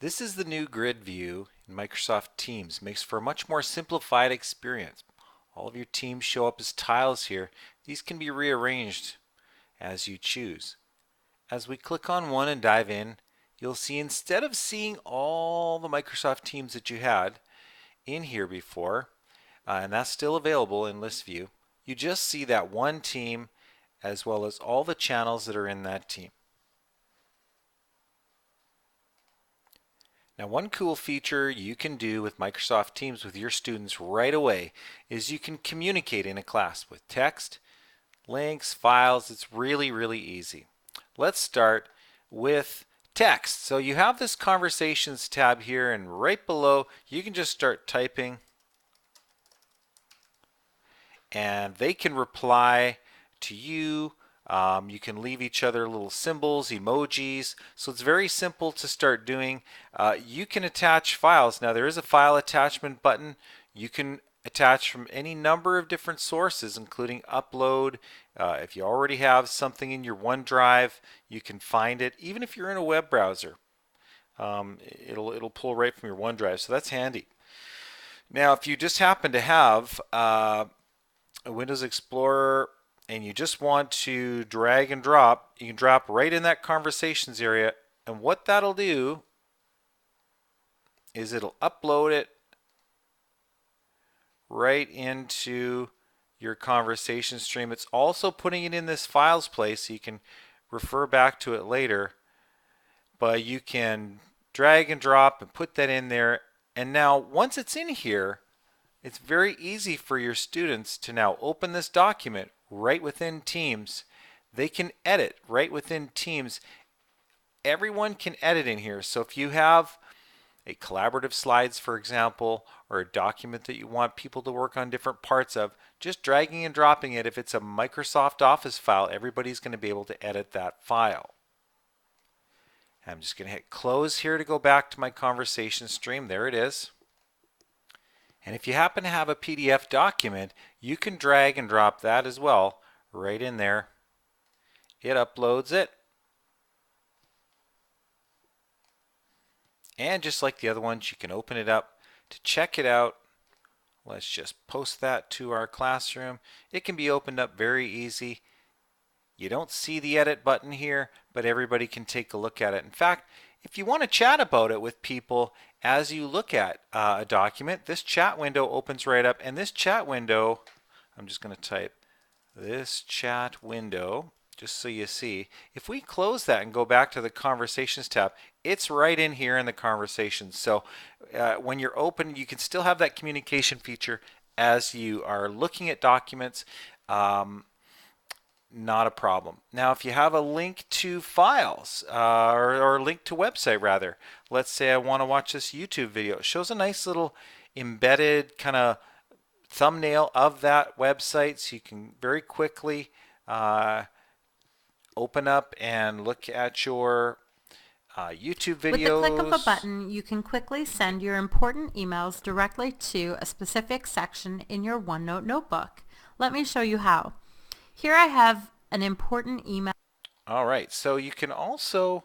This is the new grid view in Microsoft Teams. Makes for a much more simplified experience. All of your teams show up as tiles here. These can be rearranged as you choose. As we click on one and dive in, you'll see instead of seeing all the Microsoft Teams that you had in here before, and that's still available in list view, you just see that one team as well as all the channels that are in that team. Now, one cool feature you can do with Microsoft Teams with your students right away is you can communicate in a class with text, links, files. It's really, really easy. Let's start with text. So you have this conversations tab here, and right below you can just start typing and they can reply to you. You can leave each other little symbols, emojis. So it's very simple to start doing. You can attach files. Now there is a file attachment button. You can attach from any number of different sources, including upload. If you already have something in your OneDrive, you can find it. Even if you're in a web browser, it'll pull right from your OneDrive. So that's handy. Now, if you just happen to have a Windows Explorer and you just want to drag and drop, you can drop right in that conversations area, and what that'll do is it'll upload it right into your conversation stream. It's also putting it in this files place so you can refer back to it later, but you can drag and drop and put that in there. And now once it's in here, it's very easy for your students to now open this document right within Teams. They can edit right within Teams. Everyone can edit in here. So if you have a collaborative slides, for example, or a document that you want people to work on different parts of, just dragging and dropping it. If it's a Microsoft Office file, everybody's going to be able to edit that file. I'm just going to hit close here to go back to my conversation stream. There it is. And if you happen to have a PDF document, you can drag and drop that as well right in there. It uploads it. And just like the other ones, you can open it up to check it out. Let's just post that to our classroom. It can be opened up very easy. You don't see the edit button here, but everybody can take a look at it. In fact, if you want to chat about it with people as you look at a document, this chat window opens right up. And this chat window, I'm just going to type this chat window just so you see. If we close that and go back to the Conversations tab, it's right in here in the Conversations. So when you're open, you can still have that communication feature as you are looking at documents. Not a problem. Now, if you have a link to files or a link to website rather, let's say I want to watch this YouTube video. It shows a nice little embedded kind of thumbnail of that website, so you can very quickly open up and look at your YouTube videos. With the click of a button, you can quickly send your important emails directly to a specific section in your OneNote notebook. Let me show you how. Here I have an important email. All right, so you can also,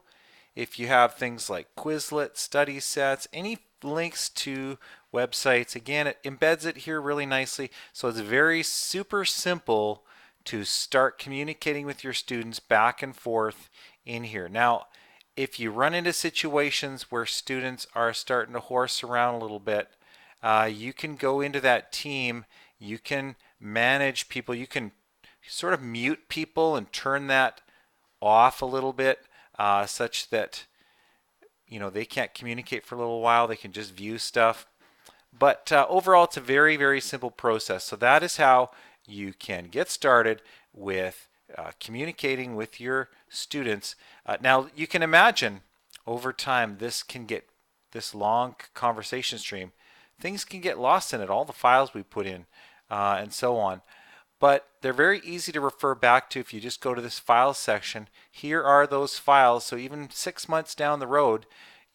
if you have things like Quizlet, study sets, any links to websites, again, it embeds it here really nicely. So it's very super simple to start communicating with your students back and forth in here. Now, if you run into situations where students are starting to horse around a little bit, you can go into that team, you can manage people, you can sort of mute people and turn that off a little bit such that they can't communicate for a little while. They can just view stuff. But overall, it's a very, very simple process. So that is how you can get started with communicating with your students. Now, you can imagine over time this long conversation stream, things can get lost in it, all the files we put in and so on. But they're very easy to refer back to if you just go to this files section. Here are those files. So even 6 months down the road,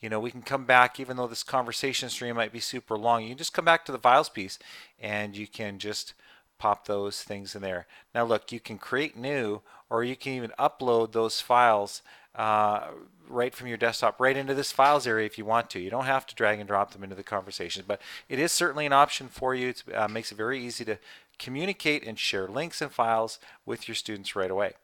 we can come back, even though this conversation stream might be super long, you can just come back to the files piece and you can just pop those things in there. Now look, you can create new, or you can even upload those files right from your desktop right into this files area if you want to. You don't have to drag and drop them into the conversations, but it is certainly an option for you. It makes it very easy to communicate and share links and files with your students right away.